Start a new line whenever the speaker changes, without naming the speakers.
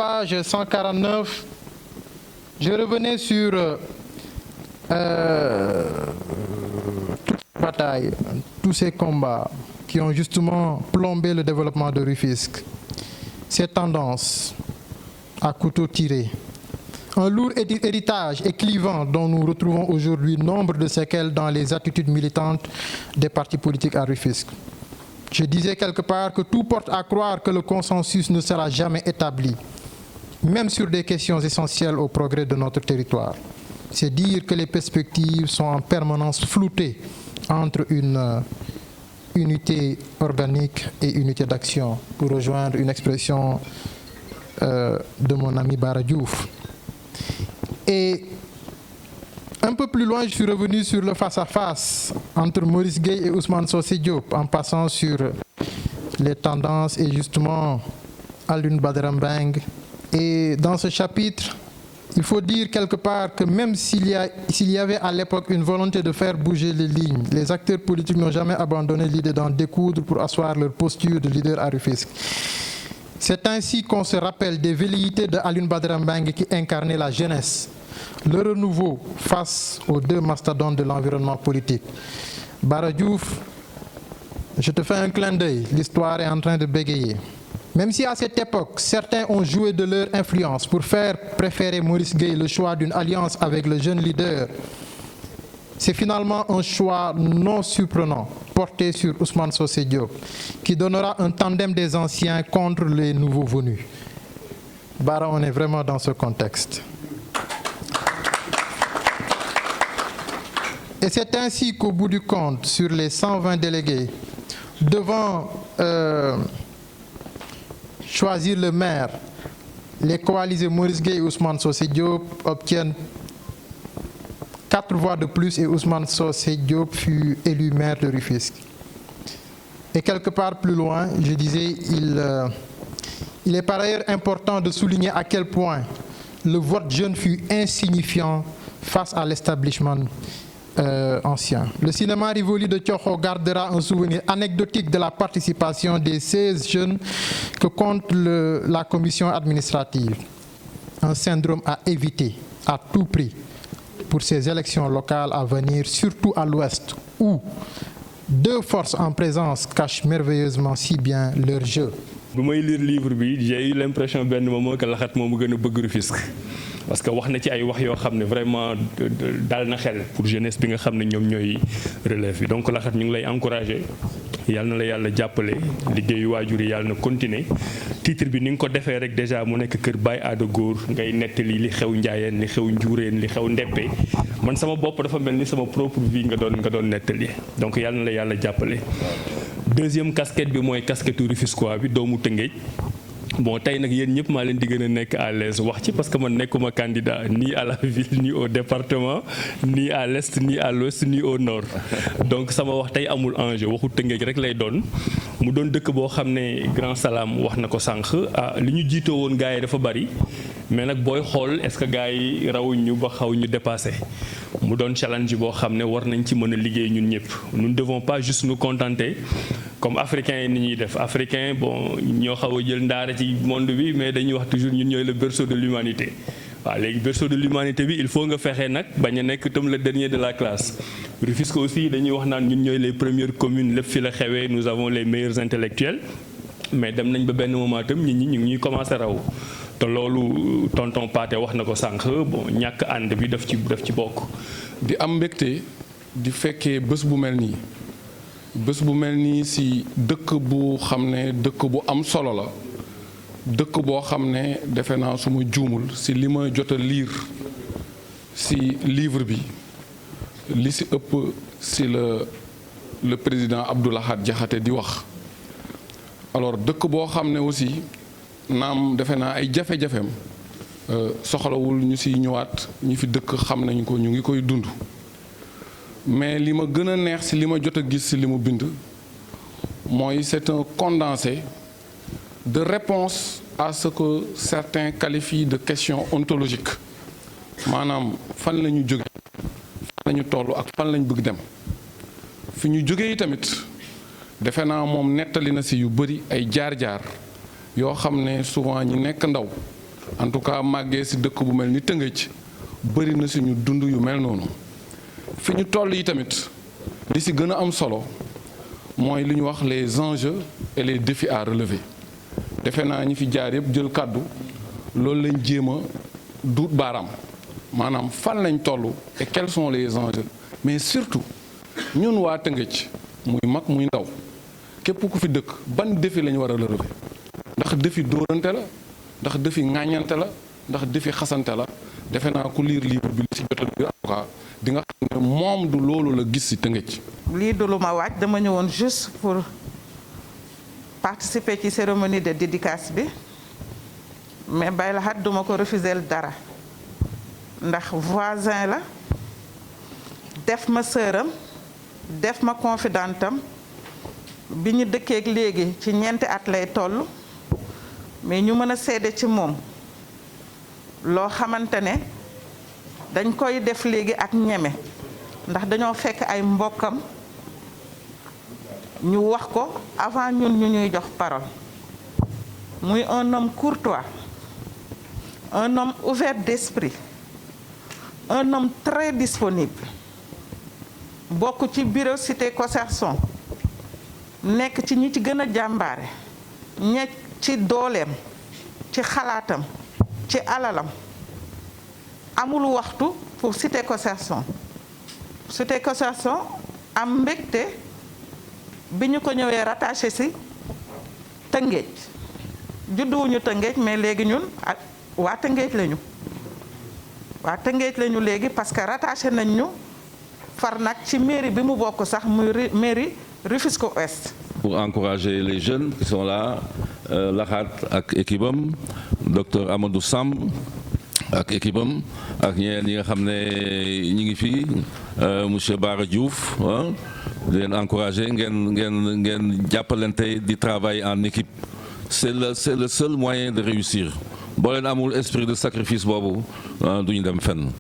page 149, je revenais sur toute cette bataille, tous ces combats qui ont justement plombé le développement de Rufisque, ces tendances à couteau tiré, un lourd héritage et clivant dont nous retrouvons aujourd'hui nombre de séquelles dans les attitudes militantes des partis politiques à Rufisque. Je disais quelque part que tout porte à croire que le consensus ne sera jamais établi, même sur des questions essentielles au progrès de notre territoire. C'est dire que les perspectives sont en permanence floutées entre une unité organique et unité d'action, pour rejoindre une expression de mon ami Bara Diouf. Et un peu plus loin, je suis revenu sur le face-à-face entre Maurice Gueye et Ousmane Socé Diop, en passant sur les tendances et justement Alioune Badara Mbengue. Et dans ce chapitre, il faut dire quelque part que même s'il y avait à l'époque une volonté de faire bouger les lignes, les acteurs politiques n'ont jamais abandonné l'idée d'en découdre pour asseoir leur posture de leader à Rufisque. C'est ainsi qu'on se rappelle des velléités de Alioune Badara Mbengue qui incarnait la jeunesse, le renouveau face aux deux mastodontes de l'environnement politique. Bara Diouf, je te fais un clin d'œil, l'histoire est en train de bégayer. Même si à cette époque, certains ont joué de leur influence pour faire préférer Maurice Gueye le choix d'une alliance avec le jeune leader, c'est finalement un choix non surprenant, porté sur Ousmane Socé Diop, qui donnera un tandem des anciens contre les nouveaux venus. Bara, on est vraiment dans ce contexte. Et c'est ainsi qu'au bout du compte, sur les 120 délégués, devant choisir le maire, les coalisés Maurice Gueye et Ousmane Socé Diop obtiennent 4 voix de plus et Ousmane Socé Diop fut élu maire de Rufisque. Et quelque part plus loin, je disais, il est par ailleurs important de souligner à quel point le vote jeune fut insignifiant face à l'establishment ancien. Le cinéma Rivoli de Thiokho gardera un souvenir anecdotique de la participation des 16 jeunes que compte la commission administrative. Un syndrome à éviter à tout prix pour ces élections locales à venir, surtout à l'ouest, où 2 forces en présence cachent merveilleusement si bien leur jeu.
Quand je lis le livre, j'ai eu l'impression d'un moment que Lahat m'a gën a bëgg Rufisque. Parce que wax na ci ay wax yoo xam ne vraiment dal na xel pour jeunesse bi nga xam ne ñoom ñooy relève bi donc Lahat ñu ngi lay encouragé yàlla na la yàlla jàppale liggéeyu waajur yi yàlla na continuer titre bi ni nga ko defee rek déjà mu nekk kër Baye Aada Góor ngay nettali li xew Njaayeen li xew Njuureen li xew Ndeppe man sama bopp dafa mel ni sama propre vie nga doon nettali donc yàlla na la yàlla jàppale. Deuxième casquette bi mooy casquette Rufisquois bi doomu Tëngéej. Bon tey nag yéen ñëpp maa leen di gën a nekk à l'aise wax ci parce que man nekkuma candidat ni à la ville ni au département ni à l'est ni à l'ouest ni au nord donc sama wax tey amul enjeu waxu Tëngéej rek lay doon mu doon dëkk boo xam ne Grand Salam wax na ko sànq li ñu jiitoo woon gars yi dafa bari mais nag booy xool est-ce que gars yi rawuñ ñu ba xaw ñu dépassé mu doon challenge boo xam ne war nañ ci mën a liggéey ñun ñëpp nous ne devons pas juste nous contenter comme africains yi ni ñuy def africain bon ñoo xaw a jël ndaare ci monde bi mais dañuy wax toujours ñun ñooy le berceau de l'humanité waaw léegi berceau de l'humanité bi il faut nga fexe nag bañ a nekk tam le dernier de la classe. Rufisque aussi dañuy wax naan ñun ñooy les premières communes lépp fi la xewee nous avons les meilleurs intellectuels mais dem nañ ba benn moment tam nit ñi ñu ngi ñuy commencé raw te loolu tonton Pathé wax na ko sànq bon ñàkk ànd bi daf ci bokk.
di am mbégte di fekkee bés bu mel nii. bés bu mel nii si dëkk bu xam ne dëkk bu am solo la dëkk boo xam ne defe naa su ma juumul si li ma jot a lire si livre bi li si ëpp si le président Abdou Lahad Diakhaté di wax alors dëkk boo xam ne aussi naam defe naa ay jafe-jafeem soxlawul ñu si ñëwaat ñi fi dëkk xam nañu ko ñu ngi koy dund mais li ma gën a neex si li ma jot a gis si li mu bind mooy c'est un condensé de réponses à ce que certains qualifient de questions ontologiques maanaam fan la ñu jóge fan la ñu toll ak fan la ñu bëgg dem fi ñu jógee tamit defe naa moom nettali na si yu bëri ay jaar-jaar yoo xam ne souvent ñi nekk ndaw en tout cas màggee si dëkk bu mel ni Tëngéej bëri na suñu dund yu mel noonu fi ñu toll yi tamit li si gën a am solo mooy li ñu wax les enjeux et les défis à relever defe naa ñi fi jaar yëpp jël kàddu loolu lañ jéem a duut baaraam maanaam fan lañ toll et quels sont les enjeux mais surtout ñun waa Tëngéej muy mag muy ndaw képp ku fi dëkk ban défi lañ war a relever ndax défi dóorante la ndax défi ŋàññante la ndax défi xasante la defe naa ku lire livre bi li si jot a lire en tout cas di nga xam ne moom du loolu la gis si Tëngéej.
lii du lu ma waaj dama ñëwoon juste pour participer ci cérémonie de dédicace bi mais Baye Lahat duma ko refuser dara ndax voisin la def ma sëram def ma confidentam bi ñu dëkkeek léegi ci ñeenti at lay toll mais ñu mën a seede ci moom loo xamante ne dañ koy def léegi ak ñeme ndax dañoo fekk ay mbokkam ñu wax ko avant ñun ñu ñuy jox parole muy un homme courtois un homme ouvert d'esprit un homme très disponible bokk ci bureau cité Coserson nekk ci ñi ci gën a jàmbaare ñe ci dooleem ci xalaatam ci alalam amul waxtu pour cité Coserson am mbégte bi ñu ko ñëwee rattaché si Tëngéej judduwuñu Tëngéej mais léegi ñun ak waa Tëngéej lañu léegi parce que rattaché nañ ñu far nag ci mairie bi mu bokk sax muy mairie Rufisque Ouest.
Pour encourager les jeunes qui sont là Lahat ak équipe am docteur Amadou Samb ak équipe am ak ñeneen ñi nga xam ne ñi ngi fii monsieur Bara Diouf di leen encourager ngeen jàppalante di travailler en équipe c'est le seul moyen de réussir boo leen amul esprit de sacrifice boobu du ñu dem fenn.